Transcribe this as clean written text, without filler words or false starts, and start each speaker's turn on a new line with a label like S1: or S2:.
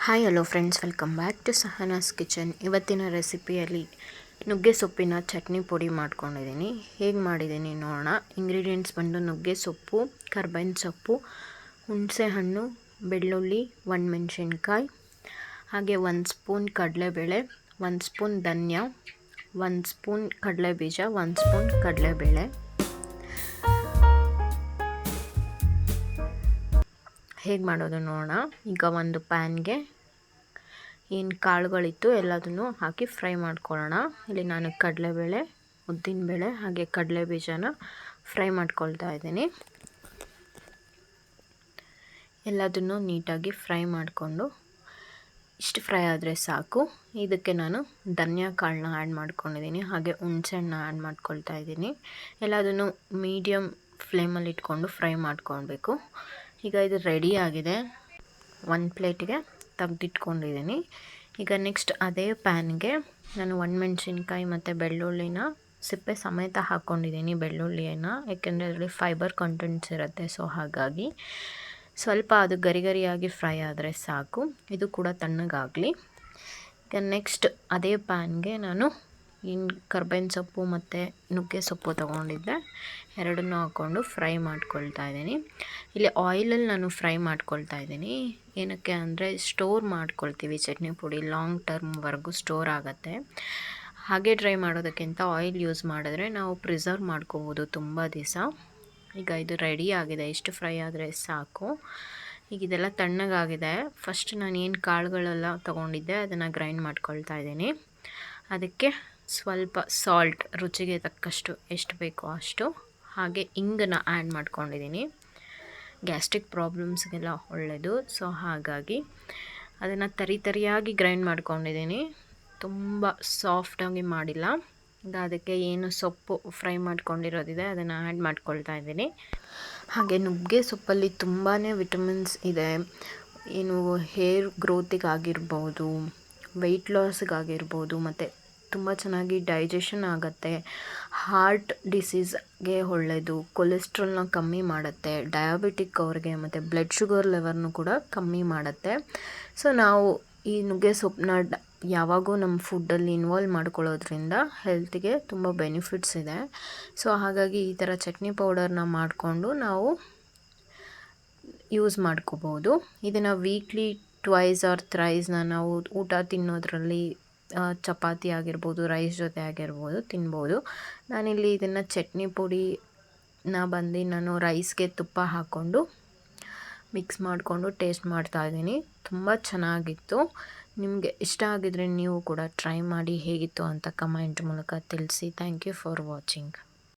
S1: Hi hello friends, welcome back to Sahana's kitchen. ಇವತ್ತಿನ ರೆಸಿಪಿಯಲ್ಲಿ ನುಗ್ಗೆ ಸೊಪ್ಪಿನ ಚಟ್ನಿ ಪುಡಿ ಮಾಡ್ಕೊಂಡಿದ್ದೀನಿ. ಹೇಗೆ ಮಾಡಿದ್ದೀನಿ ನೋಡೋಣ. ಇಂಗ್ರೀಡಿಯೆಂಟ್ಸ್ ಬಂದು ನುಗ್ಗೆ ಸೊಪ್ಪು, ಕರ್ಬೇವಿನ ಸೊಪ್ಪು, ಹುಣಸೆ ಹಣ್ಣು, ಬೆಳ್ಳುಳ್ಳಿ, ಒಣಮೆಣ್ಸಿನ್ಕಾಯಿ, ಹಾಗೆ 1 ಸ್ಪೂನ್ ಕಡಲೆಬೇಳೆ, 1 ಸ್ಪೂನ್ ಧನಿಯಾ, 1 ಸ್ಪೂನ್ ಕಡಲೆಬೀಜ, 1 ಸ್ಪೂನ್ ಕಡಲೆಬೇಳೆ. ಹೇಗೆ ಮಾಡೋದು ನೋಡೋಣ. ಈಗ ಒಂದು ಪ್ಯಾನ್ಗೆ ಏನು ಕಾಳುಗಳಿತ್ತು ಎಲ್ಲದನ್ನು ಹಾಕಿ ಫ್ರೈ ಮಾಡ್ಕೊಳ್ಳೋಣ. ಇಲ್ಲಿ ನಾನು ಕಡಲೆಬೇಳೆ, ಉದ್ದಿನಬೇಳೆ ಹಾಗೆ ಕಡಲೆ ಬೀಜನ ಫ್ರೈ ಮಾಡ್ಕೊಳ್ತಾ ಇದ್ದೀನಿ. ಎಲ್ಲದನ್ನು ನೀಟಾಗಿ ಫ್ರೈ ಮಾಡಿಕೊಂಡು ಇಷ್ಟು ಫ್ರೈ ಆದರೆ ಸಾಕು. ಇದಕ್ಕೆ ನಾನು ಧನಿಯಾ ಕಾಳನ್ನ ಆ್ಯಡ್ ಮಾಡ್ಕೊಂಡಿದ್ದೀನಿ, ಹಾಗೆ ಹುಣಸೆಹಣ್ಣು ಆ್ಯಡ್ ಮಾಡ್ಕೊಳ್ತಾ ಇದ್ದೀನಿ. ಎಲ್ಲದನ್ನು ಮೀಡಿಯಮ್ ಫ್ಲೇಮಲ್ಲಿ ಇಟ್ಕೊಂಡು ಫ್ರೈ ಮಾಡ್ಕೊಳ್ಬೇಕು. ಈಗ ಇದು ರೆಡಿ ಆಗಿದೆ. ಒಂದು ಪ್ಲೇಟಿಗೆ ತೆಗೆದಿಟ್ಕೊಂಡಿದ್ದೀನಿ. ಈಗ ನೆಕ್ಸ್ಟ್ ಅದೇ ಪ್ಯಾನ್ಗೆ ನಾನು ಒಣಮೆಣ್ಸಿನ್ಕಾಯಿ ಮತ್ತು ಬೆಳ್ಳುಳ್ಳಿನ ಸಿಪ್ಪೆ ಸಮೇತ ಹಾಕ್ಕೊಂಡಿದ್ದೀನಿ. ಬೆಳ್ಳುಳ್ಳಿಯನ್ನು ಯಾಕೆಂದರೆ ಅದರಲ್ಲಿ ಫೈಬರ್ ಕಂಟೆಂಟ್ಸ್ ಇರುತ್ತೆ, ಸೊ ಹಾಗಾಗಿ ಸ್ವಲ್ಪ ಅದು ಗರಿ ಗರಿಯಾಗಿ ಫ್ರೈ ಆದರೆ ಸಾಕು. ಇದು ಕೂಡ ತಣ್ಣಗಾಗಲಿ. ಈಗ ನೆಕ್ಸ್ಟ್ ಅದೇ ಪ್ಯಾನ್ಗೆ ನಾನು ಕರ್ಬೇವಿನ ಸೊಪ್ಪು ಮತ್ತು ನುಗ್ಗೆ ಸೊಪ್ಪು ತೊಗೊಂಡಿದ್ದೆ, ಎರಡನ್ನೂ ಹಾಕ್ಕೊಂಡು ಫ್ರೈ ಮಾಡ್ಕೊಳ್ತಾ ಇದ್ದೀನಿ. ಇಲ್ಲಿ ಆಯಿಲಲ್ಲಿ ನಾನು ಫ್ರೈ ಮಾಡ್ಕೊಳ್ತಾ ಇದ್ದೀನಿ. ಏನಕ್ಕೆ ಅಂದರೆ ಸ್ಟೋರ್ ಮಾಡ್ಕೊಳ್ತೀವಿ ಚಟ್ನಿ ಪುಡಿ, ಲಾಂಗ್ ಟರ್ಮ್ವರೆಗೂ ಸ್ಟೋರ್ ಆಗುತ್ತೆ. ಹಾಗೆ ಡ್ರೈ ಮಾಡೋದಕ್ಕಿಂತ ಆಯಿಲ್ ಯೂಸ್ ಮಾಡಿದ್ರೆ ನಾವು ಪ್ರಿಸರ್ವ್ ಮಾಡ್ಕೋಬೋದು ತುಂಬ ದಿವಸ. ಈಗ ಇದು ರೆಡಿ ಆಗಿದೆ. ಇಷ್ಟು ಫ್ರೈ ಆದರೆ ಸಾಕು. ಈಗ ಇದೆಲ್ಲ ತಣ್ಣಗಾಗಿದೆ. ಫಸ್ಟ್ ನಾನು ಏನು ಕಾಳುಗಳೆಲ್ಲ ತೊಗೊಂಡಿದ್ದೆ ಅದನ್ನು ಗ್ರೈಂಡ್ ಮಾಡ್ಕೊಳ್ತಾ ಇದ್ದೀನಿ. ಅದಕ್ಕೆ ಸ್ವಲ್ಪ ಸಾಲ್ಟ್, ರುಚಿಗೆ ತಕ್ಕಷ್ಟು ಎಷ್ಟು ಬೇಕೋ ಅಷ್ಟು, ಹಾಗೆ ಇಂಗನ್ನು ಆ್ಯಡ್ ಮಾಡ್ಕೊಂಡಿದ್ದೀನಿ. ಗ್ಯಾಸ್ಟ್ರಿಕ್ ಪ್ರಾಬ್ಲಮ್ಸ್ಗೆಲ್ಲ ಒಳ್ಳೆಯದು, ಸೊ ಹಾಗಾಗಿ ಅದನ್ನು ತರಿಯಾಗಿ ಗ್ರೈಂಡ್ ಮಾಡ್ಕೊಂಡಿದ್ದೀನಿ. ತುಂಬ ಸಾಫ್ಟಾಗಿ ಮಾಡಿಲ್ಲ. ಈಗ ಅದಕ್ಕೆ ಏನು ಸೊಪ್ಪು ಫ್ರೈ ಮಾಡ್ಕೊಂಡಿರೋದಿದೆ ಅದನ್ನು ಆ್ಯಡ್ ಮಾಡ್ಕೊಳ್ತಾ ಇದ್ದೀನಿ. ಹಾಗೆ ನುಗ್ಗೆ ಸೊಪ್ಪಲ್ಲಿ ತುಂಬಾ ವಿಟಮಿನ್ಸ್ ಇದೆ. ಏನು ಹೇರ್ ಗ್ರೋತಿಗಾಗಿರ್ಬೋದು, ವೆಯ್ಟ್ ಲಾಸ್ಗಾಗಿರ್ಬೋದು, ಮತ್ತು ತುಂಬ ಚೆನ್ನಾಗಿ ಡೈಜೆಷನ್ ಆಗುತ್ತೆ. ಹಾರ್ಟ್ ಡಿಸೀಸ್ಗೆ ಒಳ್ಳೆಯದು, ಕೊಲೆಸ್ಟ್ರಾಲ್ನ ಕಮ್ಮಿ ಮಾಡುತ್ತೆ, ಡಯಾಬಿಟಿಕ್ ಅವ್ರಿಗೆ, ಮತ್ತು ಬ್ಲಡ್ ಶುಗರ್ ಲೆವೆಲ್ನು ಕೂಡ ಕಮ್ಮಿ ಮಾಡುತ್ತೆ. ಸೊ ನಾವು ಈ ನುಗ್ಗೆ ಸೊಪ್ಪನ್ನ ಯಾವಾಗೂ ನಮ್ಮ ಫುಡ್ಡಲ್ಲಿ ಇನ್ವಾಲ್ವ್ ಮಾಡ್ಕೊಳ್ಳೋದ್ರಿಂದ ಹೆಲ್ತಿಗೆ ತುಂಬ ಬೆನಿಫಿಟ್ಸ್ ಇದೆ. ಸೊ ಹಾಗಾಗಿ ಈ ಥರ ಚಟ್ನಿ ಪೌಡರ್ನ ಮಾಡಿಕೊಂಡು ನಾವು ಯೂಸ್ ಮಾಡ್ಕೋಬೋದು. ಇದನ್ನು ವೀಕ್ಲಿ ಟ್ವೈಸ್ ಆರ್ ಥ್ರೈಸ್ನ ನಾವು ಊಟ ತಿನ್ನೋದ್ರಲ್ಲಿ ಚಪಾತಿ ಆಗಿರ್ಬೋದು, ರೈಸ್ ಜೊತೆ ಆಗಿರ್ಬೋದು ತಿನ್ಬೋದು. ನಾನಿಲ್ಲಿ ಇದನ್ನು ಚಟ್ನಿ ಪುಡಿನ ನಾನು ರೈಸ್ಗೆ ತುಪ್ಪ ಹಾಕ್ಕೊಂಡು ಮಿಕ್ಸ್ ಮಾಡಿಕೊಂಡು ಟೇಸ್ಟ್ ಮಾಡ್ತಾಯಿದ್ದೀನಿ. ತುಂಬ ಚೆನ್ನಾಗಿತ್ತು. ನಿಮಗೆ ಇಷ್ಟ ಆಗಿದ್ರೆ ನೀವು ಕೂಡ ಟ್ರೈ ಮಾಡಿ ಹೇಗಿತ್ತು ಅಂತ ಕಮೆಂಟ್ ಮೂಲಕ ತಿಳಿಸಿ. Thank you for watching.